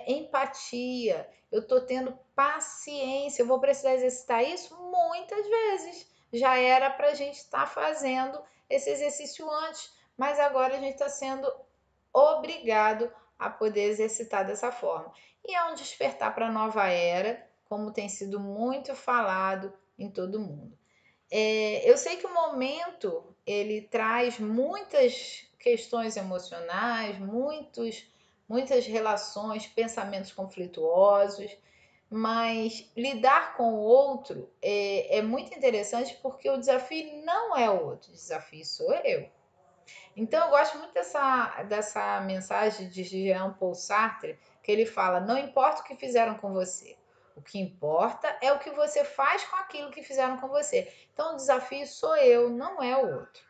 empatia? Eu estou tendo paciência? Eu vou precisar exercitar isso muitas vezes. Já era para a gente estar fazendo esse exercício antes, mas agora a gente está sendo obrigado a poder exercitar dessa forma. E é um despertar para a nova era, como tem sido muito falado em todo mundo. Eu sei que o momento ele traz muitas questões emocionais, muitas relações, pensamentos conflituosos, mas lidar com o outro é muito interessante porque o desafio não é o outro, o desafio sou eu. Então, eu gosto muito dessa mensagem de Jean Paul Sartre, que ele fala: não importa o que fizeram com você, o que importa é o que você faz com aquilo que fizeram com você. Então, o desafio sou eu, não é o outro.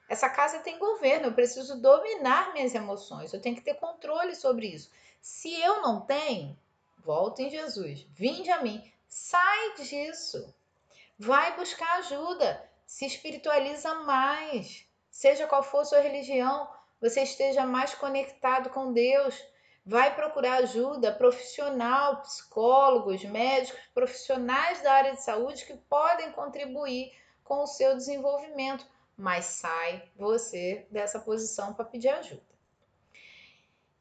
Essa casa tem governo, eu preciso dominar minhas emoções, eu tenho que ter controle sobre isso. Se eu não tenho, volta em Jesus, vinde a mim, sai disso. Vai buscar ajuda, se espiritualiza mais. Seja qual for a sua religião, você esteja mais conectado com Deus. Vai procurar ajuda profissional, psicólogos, médicos, profissionais da área de saúde que podem contribuir com o seu desenvolvimento. Mas sai você dessa posição para pedir ajuda.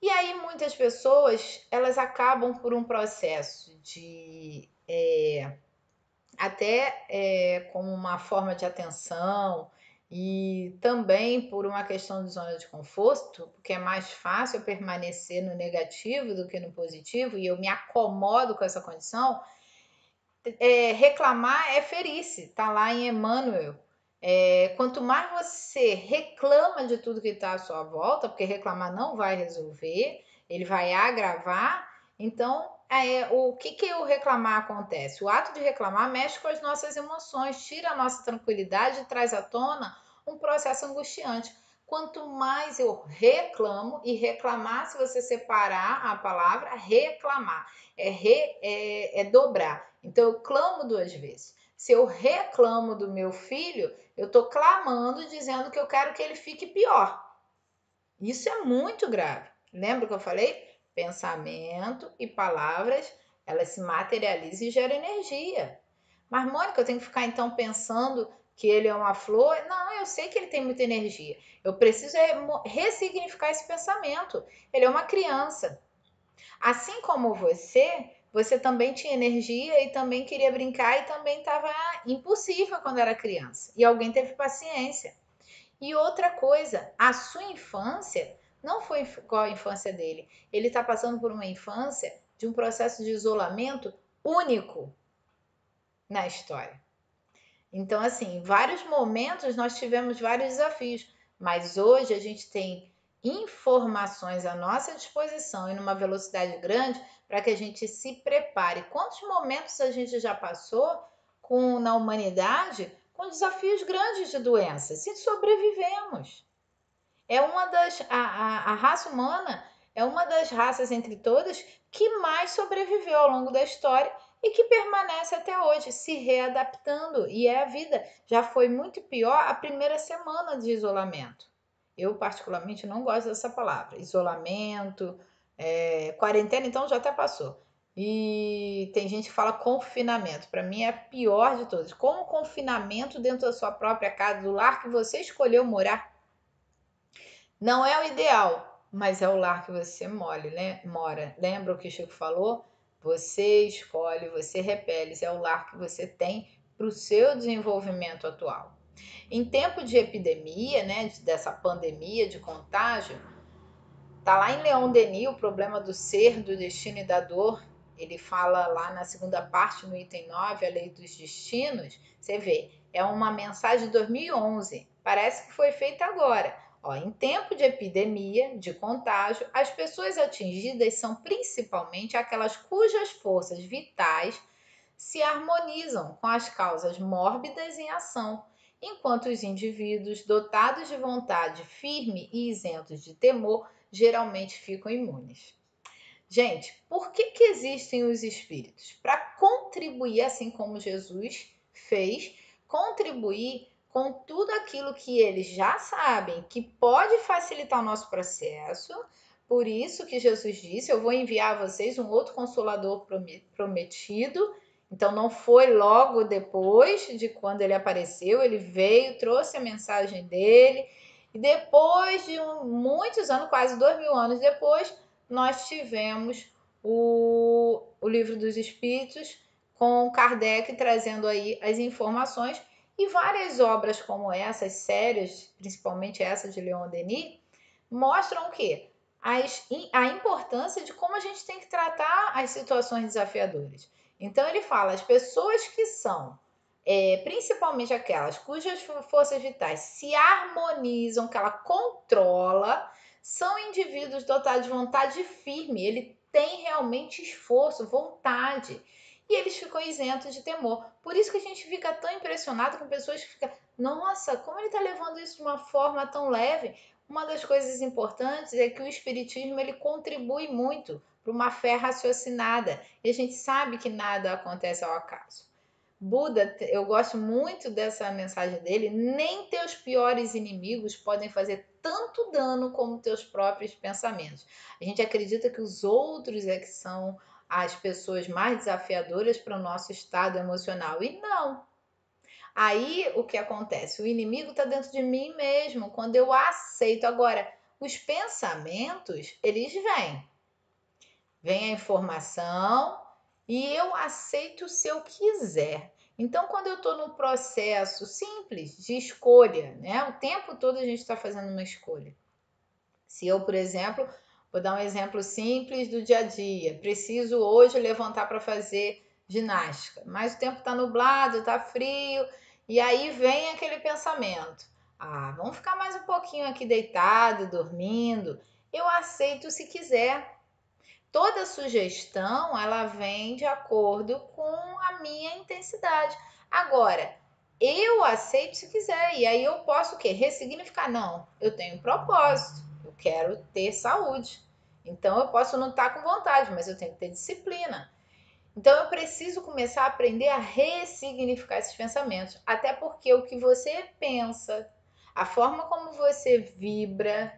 E aí muitas pessoas elas acabam por um processo de até como uma forma de atenção e também por uma questão de zona de conforto, porque é mais fácil eu permanecer no negativo do que no positivo e eu me acomodo com essa condição. Reclamar é ferir-se, tá lá em Emmanuel. Quanto mais você reclama de tudo que está à sua volta, porque reclamar não vai resolver, ele vai agravar. Então, o que o reclamar acontece? O ato de reclamar mexe com as nossas emoções, tira a nossa tranquilidade e traz à tona um processo angustiante. Quanto mais eu reclamo, e reclamar, se você separar a palavra, reclamar, é dobrar. Então, eu clamo duas vezes. Se eu reclamo do meu filho, eu estou clamando, dizendo que eu quero que ele fique pior. Isso é muito grave. Lembra que eu falei? Pensamento e palavras, elas se materializam e geram energia. Mas, Mônica, eu tenho que ficar então pensando que ele é uma flor? Não, eu sei que ele tem muita energia. Eu preciso ressignificar esse pensamento. Ele é uma criança. Assim como você também tinha energia e também queria brincar e também estava impossível quando era criança. E alguém teve paciência. E outra coisa, a sua infância não foi igual à infância dele. Ele está passando por uma infância de um processo de isolamento único na história. Então, assim, em vários momentos nós tivemos vários desafios, mas hoje a gente tem informações à nossa disposição e numa velocidade grande para que a gente se prepare. Quantos momentos a gente já passou na humanidade com desafios grandes de doenças e sobrevivemos? A raça humana é uma das raças entre todas que mais sobreviveu ao longo da história e que permanece até hoje, se readaptando. E é a vida. Já foi muito pior a primeira semana de isolamento. Eu, particularmente, não gosto dessa palavra. Isolamento, quarentena, então já até passou. E tem gente que fala confinamento. Para mim é a pior de todas. Como confinamento dentro da sua própria casa, do lar que você escolheu morar. Não é o ideal, mas é o lar que você mora. Lembra o que o Chico falou? Você escolhe, você repele. É o lar que você tem para o seu desenvolvimento atual. Em tempo de epidemia, né, dessa pandemia de contágio, tá lá em Leon Denis o problema do ser, do destino e da dor. Ele fala lá na segunda parte, no item 9, a lei dos destinos. Você vê, é uma mensagem de 2011. Parece que foi feita agora. Ó, em tempo de epidemia, de contágio, as pessoas atingidas são principalmente aquelas cujas forças vitais se harmonizam com as causas mórbidas em ação, enquanto os indivíduos dotados de vontade firme e isentos de temor geralmente ficam imunes. Gente, por que existem os espíritos? Para contribuir, assim como Jesus fez, contribuir com tudo aquilo que eles já sabem que pode facilitar o nosso processo. Por isso que Jesus disse: eu vou enviar a vocês um outro consolador prometido. Então não foi logo depois de quando ele apareceu, ele veio, trouxe a mensagem dele, e depois de muitos anos, quase 2000 anos depois, nós tivemos o Livro dos Espíritos, com Kardec trazendo aí as informações, e várias obras como essas, sérias, principalmente essa de Leon Denis, mostram o quê? A importância de como a gente tem que tratar as situações desafiadoras. Então ele fala, as pessoas que são, principalmente aquelas cujas forças vitais se harmonizam, que ela controla, são indivíduos dotados de vontade firme. Ele tem realmente esforço, vontade. E eles ficam isentos de temor. Por isso que a gente fica tão impressionado com pessoas que ficam, nossa, como ele está levando isso de uma forma tão leve. Uma das coisas importantes é que o espiritismo ele contribui muito para uma fé raciocinada. E a gente sabe que nada acontece ao acaso. Buda, eu gosto muito dessa mensagem dele. Nem teus piores inimigos podem fazer tanto dano como teus próprios pensamentos. A gente acredita que os outros é que são as pessoas mais desafiadoras para o nosso estado emocional. E não. Aí o que acontece? O inimigo está dentro de mim mesmo, quando eu aceito. Agora, os pensamentos, eles vêm. Vem a informação e eu aceito se eu quiser. Então, quando eu estou no processo simples de escolha, né? O tempo todo a gente está fazendo uma escolha. Se eu, por exemplo, vou dar um exemplo simples do dia a dia, preciso hoje levantar para fazer ginástica, mas o tempo está nublado, está frio, e aí vem aquele pensamento: ah, vamos ficar mais um pouquinho aqui deitado, dormindo. Eu aceito se quiser. Toda sugestão ela vem de acordo com a minha intensidade. Agora, eu aceito se quiser, e aí eu posso o quê? Ressignificar. Não, eu tenho um propósito, eu quero ter saúde. Então eu posso não estar com vontade, mas eu tenho que ter disciplina. Então eu preciso começar a aprender a ressignificar esses pensamentos, até porque o que você pensa, a forma como você vibra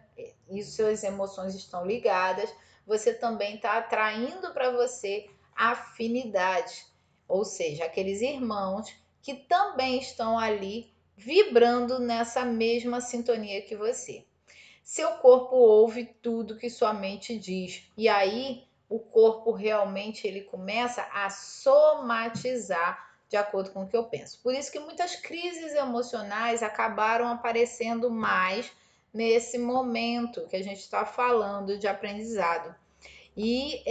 e suas emoções estão ligadas, você também está atraindo para você afinidade, ou seja, aqueles irmãos que também estão ali vibrando nessa mesma sintonia que você. Seu corpo ouve tudo que sua mente diz, e aí o corpo realmente ele começa a somatizar de acordo com o que eu penso. Por isso que muitas crises emocionais acabaram aparecendo mais nesse momento que a gente está falando de aprendizado. E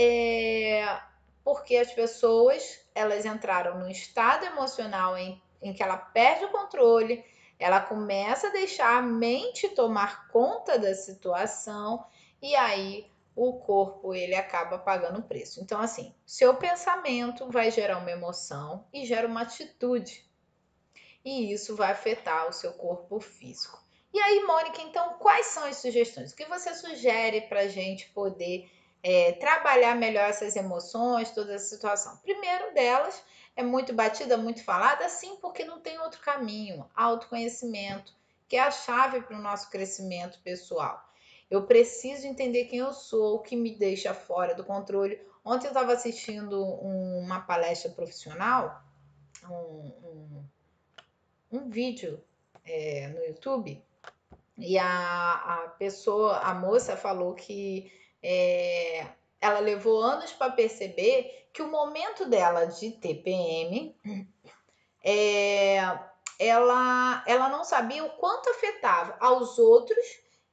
porque as pessoas elas entraram num estado emocional em que ela perde o controle, ela começa a deixar a mente tomar conta da situação e aí o corpo ele acaba pagando o preço. Então, assim, seu pensamento vai gerar uma emoção e gera uma atitude. E isso vai afetar o seu corpo físico. E aí, Mônica, então, quais são as sugestões? O que você sugere para a gente poder trabalhar melhor essas emoções, toda essa situação? Primeiro delas, é muito batida, muito falada, sim, porque não tem outro caminho. Autoconhecimento, que é a chave para o nosso crescimento pessoal. Eu preciso entender quem eu sou, o que me deixa fora do controle. Ontem eu estava assistindo uma palestra profissional, um, um vídeo no YouTube, e a pessoa, a moça falou que ela levou anos para perceber que o momento dela de TPM ela não sabia o quanto afetava aos outros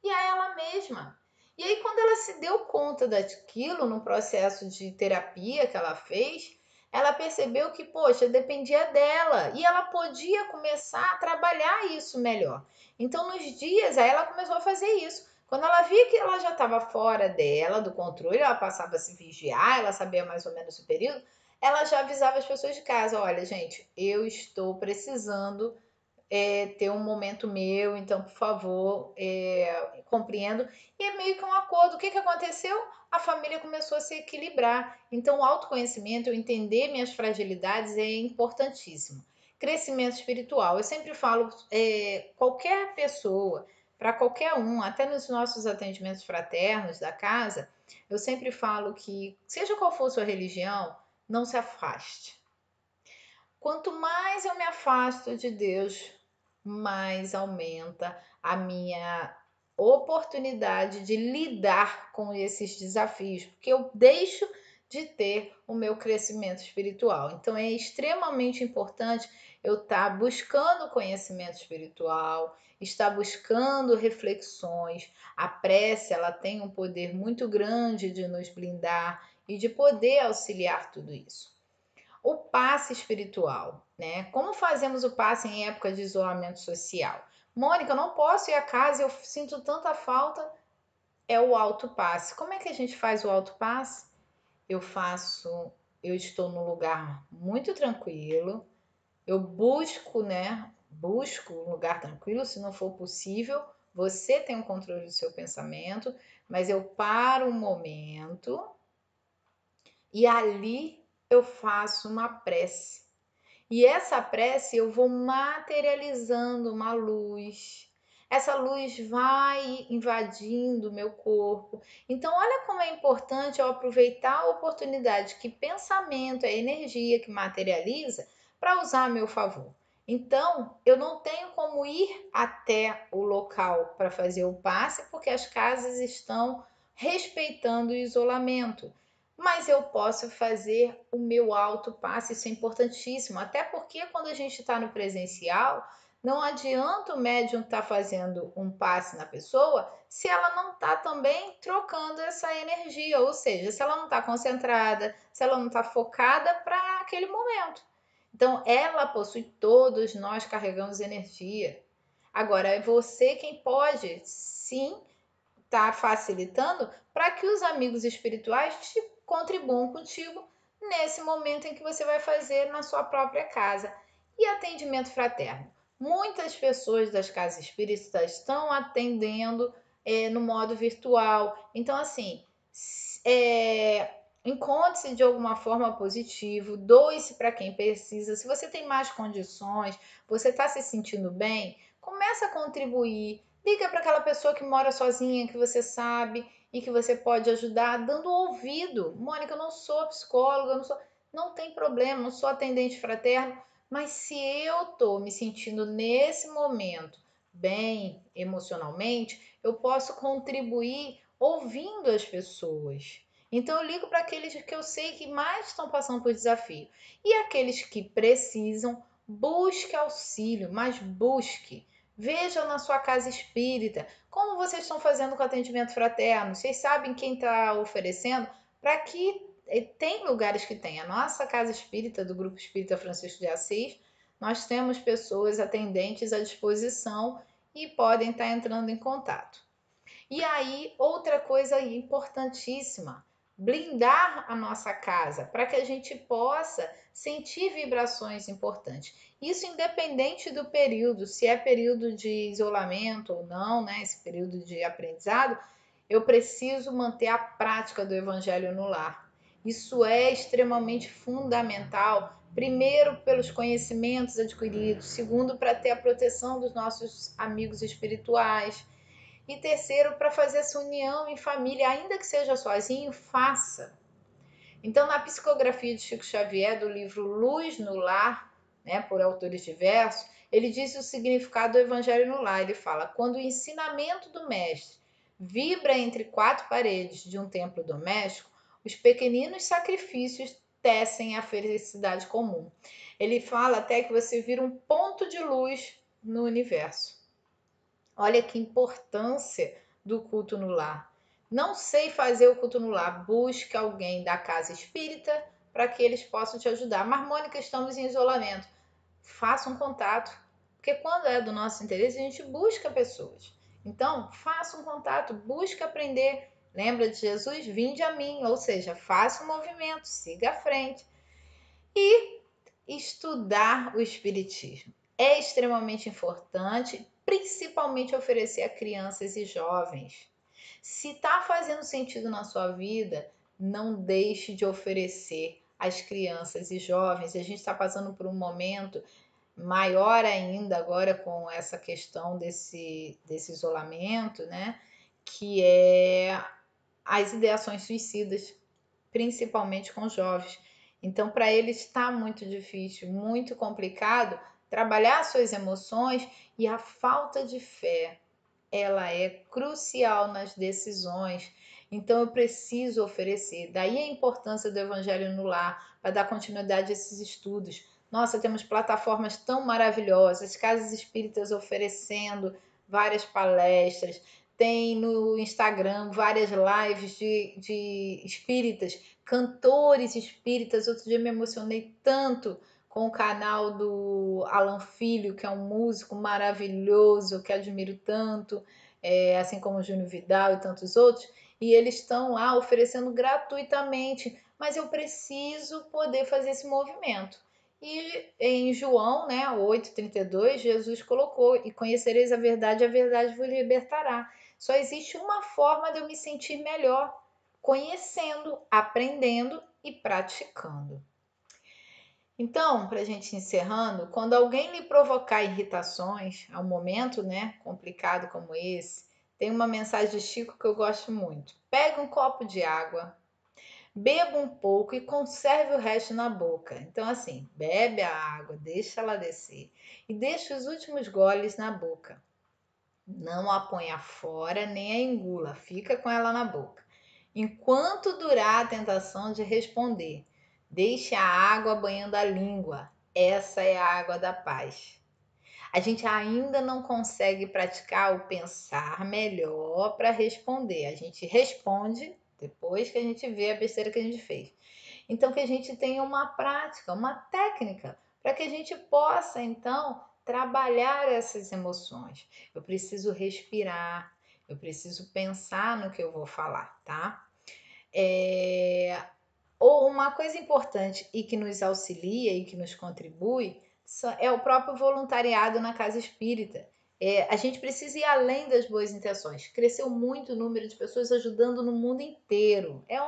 e a ela mesma. E aí, quando ela se deu conta daquilo no processo de terapia que ela fez, ela percebeu que, poxa, dependia dela e ela podia começar a trabalhar isso melhor. Então, nos dias, aí ela começou a fazer isso. Quando ela via que ela já estava fora dela, do controle, ela passava a se vigiar, ela sabia mais ou menos o período, ela já avisava as pessoas de casa: olha, gente, eu estou precisando ter um momento meu, então, por favor, compreendo. E é meio que um acordo. O que, que aconteceu? A família começou a se equilibrar. Então, o autoconhecimento, eu entender minhas fragilidades é importantíssimo. Crescimento espiritual. Eu sempre falo, qualquer pessoa, para qualquer um, até nos nossos atendimentos fraternos da casa, eu sempre falo que, seja qual for a sua religião, não se afaste. Quanto mais eu me afasto de Deus, mais aumenta a minha oportunidade de lidar com esses desafios, porque eu deixo de ter o meu crescimento espiritual. Então é extremamente importante eu estar buscando conhecimento espiritual, estar buscando reflexões. A prece, ela tem um poder muito grande de nos blindar e de poder auxiliar tudo isso. O passe espiritual, né? Como fazemos o passe em época de isolamento social? Mônica, eu não posso ir à casa, eu sinto tanta falta. É o autopasse. Como é que a gente faz o autopasse? Eu faço, eu estou num lugar muito tranquilo, eu busco, né? Busco um lugar tranquilo, se não for possível, você tem o controle do seu pensamento, mas eu paro um momento e ali eu faço uma prece. E essa prece eu vou materializando uma luz. Essa luz vai invadindo o meu corpo. Então, olha como é importante eu aproveitar a oportunidade que pensamento é energia que materializa para usar a meu favor. Então, eu não tenho como ir até o local para fazer o passe, porque as casas estão respeitando o isolamento, mas eu posso fazer o meu autopasse, isso é importantíssimo, até porque quando a gente está no presencial, não adianta o médium estar fazendo um passe na pessoa se ela não está também trocando essa energia, ou seja, se ela não está concentrada, se ela não está focada para aquele momento. Então, ela possui, todos nós carregamos energia. Agora, é você quem pode, sim, está facilitando para que os amigos espirituais te contribuam contigo nesse momento em que você vai fazer na sua própria casa. E atendimento fraterno. Muitas pessoas das casas espíritas estão atendendo no modo virtual. Então, assim, encontre-se de alguma forma positivo, doe-se para quem precisa. Se você tem mais condições, você está se sentindo bem, começa a contribuir. Liga para aquela pessoa que mora sozinha, que você sabe e que você pode ajudar, dando ouvido. Mônica, eu não sou psicóloga, não tem problema, não sou atendente fraterno, mas se eu estou me sentindo nesse momento bem emocionalmente, eu posso contribuir ouvindo as pessoas. Então eu ligo para aqueles que eu sei que mais estão passando por desafio. E aqueles que precisam, busque auxílio, mas busque. Veja na sua casa espírita como vocês estão fazendo com o atendimento fraterno. Vocês sabem quem está oferecendo para que tem lugares que tem. A nossa casa espírita do Grupo Espírita Francisco de Assis, nós temos pessoas atendentes à disposição e podem estar entrando em contato. E aí, outra coisa importantíssima, blindar a nossa casa para que a gente possa sentir vibrações importantes. Isso independente do período, se é período de isolamento ou não, né? Esse período de aprendizado, eu preciso manter a prática do evangelho no lar. Isso é extremamente fundamental. Primeiro, pelos conhecimentos adquiridos, segundo, para ter a proteção dos nossos amigos espirituais. E terceiro, para fazer essa união em família, ainda que seja sozinho, faça. Então, na psicografia de Chico Xavier, do livro Luz no Lar, né, por autores diversos, ele diz o significado do Evangelho no Lar. Ele fala: quando o ensinamento do Mestre vibra entre quatro paredes de um templo doméstico, os pequeninos sacrifícios tecem a felicidade comum. Ele fala até que você vira um ponto de luz no universo. Olha que importância do culto no lar. Não sei fazer o culto no lar, busque alguém da casa espírita para que eles possam te ajudar. Mas, Mônica, estamos em isolamento. Faça um contato, porque quando é do nosso interesse, a gente busca pessoas. Então, faça um contato, busque aprender. Lembra de Jesus? Vinde a mim, ou seja, faça um movimento, siga à frente. E estudar o Espiritismo é extremamente importante, principalmente oferecer a crianças e jovens. Se está fazendo sentido na sua vida, não deixe de oferecer às crianças e jovens. A gente está passando por um momento maior ainda agora com essa questão desse isolamento, né? Que é as ideações suicidas, principalmente com jovens. Então, para eles está muito difícil, muito complicado trabalhar suas emoções, e a falta de fé, ela é crucial nas decisões. Então, eu preciso oferecer. Daí a importância do Evangelho no Lar, para dar continuidade a esses estudos. Nossa, temos plataformas tão maravilhosas, casas espíritas oferecendo várias palestras, tem no Instagram várias lives de espíritas, cantores espíritas. Outro dia me emocionei tanto com o canal do Alan Filho, que é um músico maravilhoso, que admiro tanto, assim como o Júnior Vidal e tantos outros, e eles estão lá oferecendo gratuitamente, mas eu preciso poder fazer esse movimento. E em João, né, 8,32, Jesus colocou: e conhecereis a verdade vos libertará. Só existe uma forma de eu me sentir melhor: conhecendo, aprendendo e praticando. Então, para a gente encerrando, quando alguém lhe provocar irritações, a um momento, né, complicado como esse, tem uma mensagem de Chico que eu gosto muito. Pegue um copo de água, beba um pouco e conserve o resto na boca. Então, assim, bebe a água, deixa ela descer e deixa os últimos goles na boca. Não a ponha fora nem a engula, fica com ela na boca. Enquanto durar a tentação de responder, deixe a água banhando a língua. Essa é a água da paz. A gente ainda não consegue praticar o pensar melhor para responder. A gente responde depois que a gente vê a besteira que a gente fez. Então, que a gente tenha uma prática, uma técnica, para que a gente possa, então, trabalhar essas emoções. Eu preciso respirar, eu preciso pensar no que eu vou falar, tá? Ou uma coisa importante e que nos auxilia e que nos contribui é o próprio voluntariado na casa espírita. A gente precisa ir além das boas intenções. Cresceu muito o número de pessoas ajudando no mundo inteiro. É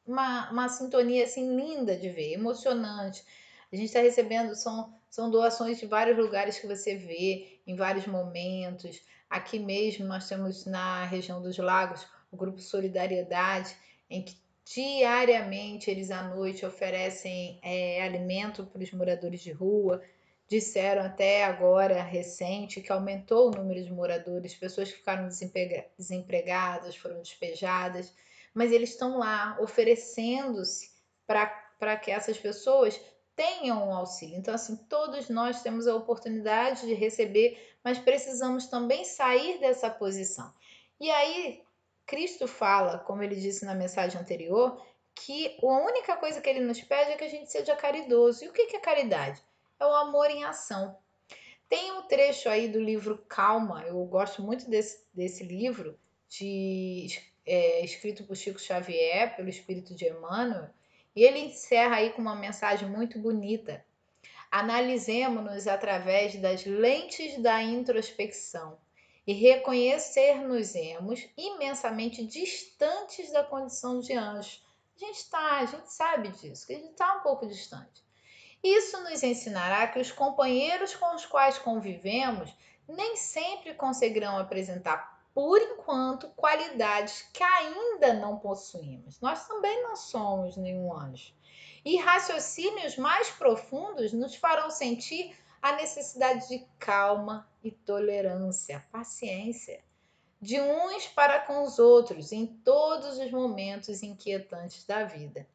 uma sintonia assim linda de ver, emocionante. A gente está recebendo, são doações de vários lugares que você vê, em vários momentos. Aqui mesmo nós temos na região dos lagos o grupo Solidariedade, em que diariamente eles à noite oferecem alimento para os moradores de rua. Disseram até agora, recente, que aumentou o número de moradores, pessoas que ficaram desempregadas, foram despejadas, mas eles estão lá oferecendo-se para que essas pessoas tenham um auxílio. Então, assim, todos nós temos a oportunidade de receber, mas precisamos também sair dessa posição. E aí, Cristo fala, como ele disse na mensagem anterior, que a única coisa que ele nos pede é que a gente seja caridoso. E o que é caridade? É o amor em ação. Tem um trecho aí do livro Calma, eu gosto muito desse livro, escrito por Chico Xavier, pelo Espírito de Emmanuel, e ele encerra aí com uma mensagem muito bonita. Analisemo-nos através das lentes da introspecção e reconhecer-nos-emos imensamente distantes da condição de anjo. A gente sabe disso, que a gente está um pouco distante. Isso nos ensinará que os companheiros com os quais convivemos nem sempre conseguirão apresentar, por enquanto, qualidades que ainda não possuímos. Nós também não somos nenhum anjo. E raciocínios mais profundos nos farão sentir a necessidade de calma e tolerância, paciência, de uns para com os outros em todos os momentos inquietantes da vida.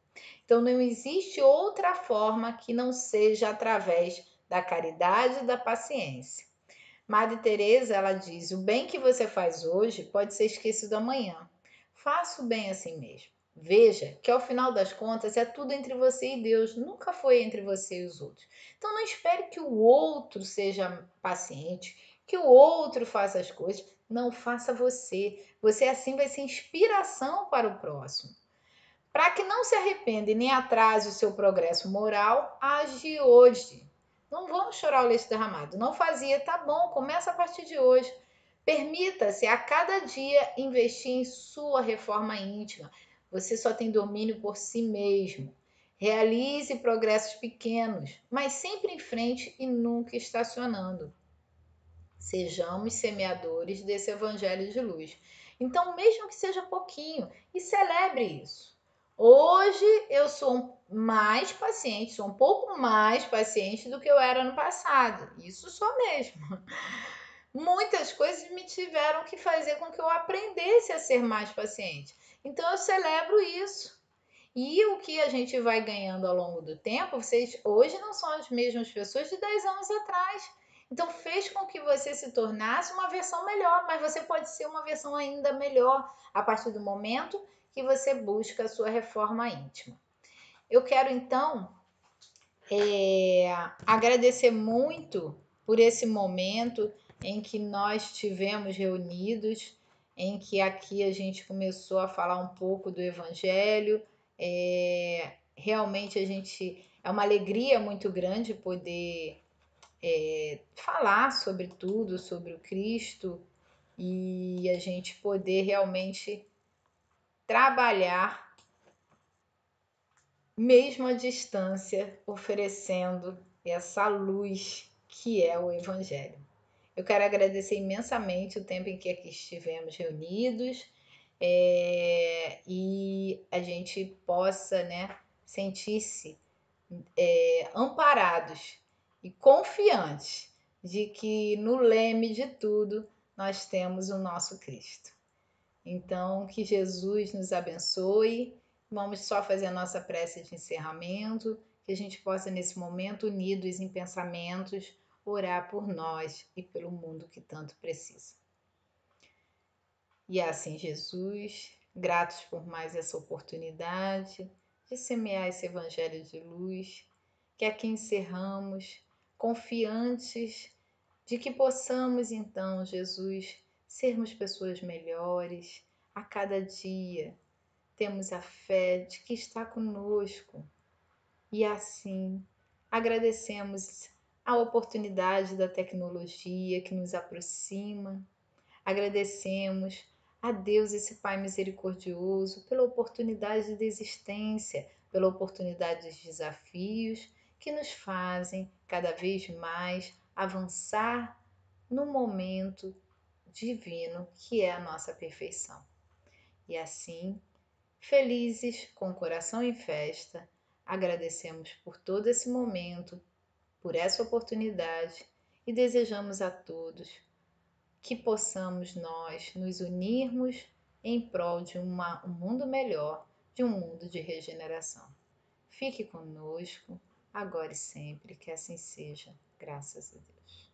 Então não existe outra forma que não seja através da caridade e da paciência. Madre Teresa, ela diz: "O bem que você faz hoje pode ser esquecido amanhã. Faça o bem assim mesmo. Veja que ao final das contas é tudo entre você e Deus, nunca foi entre você e os outros. Então não espere que o outro seja paciente, que o outro faça as coisas, não faça você. Você assim vai ser inspiração para o próximo. Para que não se arrependa e nem atrase o seu progresso moral, age hoje. Não vamos chorar o leite derramado. Não fazia, tá bom, começa a partir de hoje. Permita-se a cada dia investir em sua reforma íntima. Você só tem domínio por si mesmo. Realize progressos pequenos, mas sempre em frente e nunca estacionando. Sejamos semeadores desse evangelho de luz. Então, mesmo que seja pouquinho, e celebre isso. Hoje eu sou mais paciente, sou um pouco mais paciente do que eu era no passado. Isso sou mesmo. Muitas coisas me tiveram que fazer com que eu aprendesse a ser mais paciente. Então eu celebro isso. E o que a gente vai ganhando ao longo do tempo, vocês hoje não são as mesmas pessoas de 10 anos atrás. Então fez com que você se tornasse uma versão melhor, mas você pode ser uma versão ainda melhor a partir do momento que você busca a sua reforma íntima. Eu quero então agradecer muito por esse momento em que nós tivemos reunidos, em que aqui a gente começou a falar um pouco do Evangelho. Realmente a gente é uma alegria muito grande poder falar sobre tudo, sobre o Cristo e a gente poder realmente trabalhar mesmo à distância, oferecendo essa luz que é o Evangelho. Eu quero agradecer imensamente o tempo em que aqui estivemos reunidos e a gente possa, né, sentir-se amparados e confiantes de que no leme de tudo nós temos o nosso Cristo. Então, que Jesus nos abençoe. Vamos só fazer a nossa prece de encerramento, que a gente possa, nesse momento, unidos em pensamentos, orar por nós e pelo mundo que tanto precisa. E assim, Jesus, gratos por mais essa oportunidade de semear esse evangelho de luz, que aqui encerramos, confiantes de que possamos, então, Jesus, sermos pessoas melhores a cada dia. Temos a fé de que está conosco e assim agradecemos a oportunidade da tecnologia que nos aproxima. Agradecemos a Deus, esse Pai misericordioso, pela oportunidade de existência, pela oportunidade de desafios que nos fazem cada vez mais avançar no momento divino que é a nossa perfeição. E assim, felizes, com o coração em festa, agradecemos por todo esse momento, por essa oportunidade e desejamos a todos que possamos nós nos unirmos em prol de um mundo melhor, de um mundo de regeneração. Fique conosco, agora e sempre, que assim seja, graças a Deus.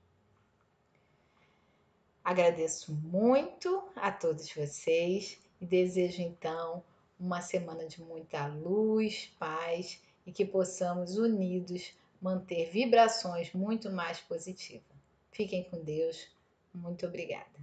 Agradeço muito a todos vocês e desejo então uma semana de muita luz, paz e que possamos unidos manter vibrações muito mais positivas. Fiquem com Deus. Muito obrigada.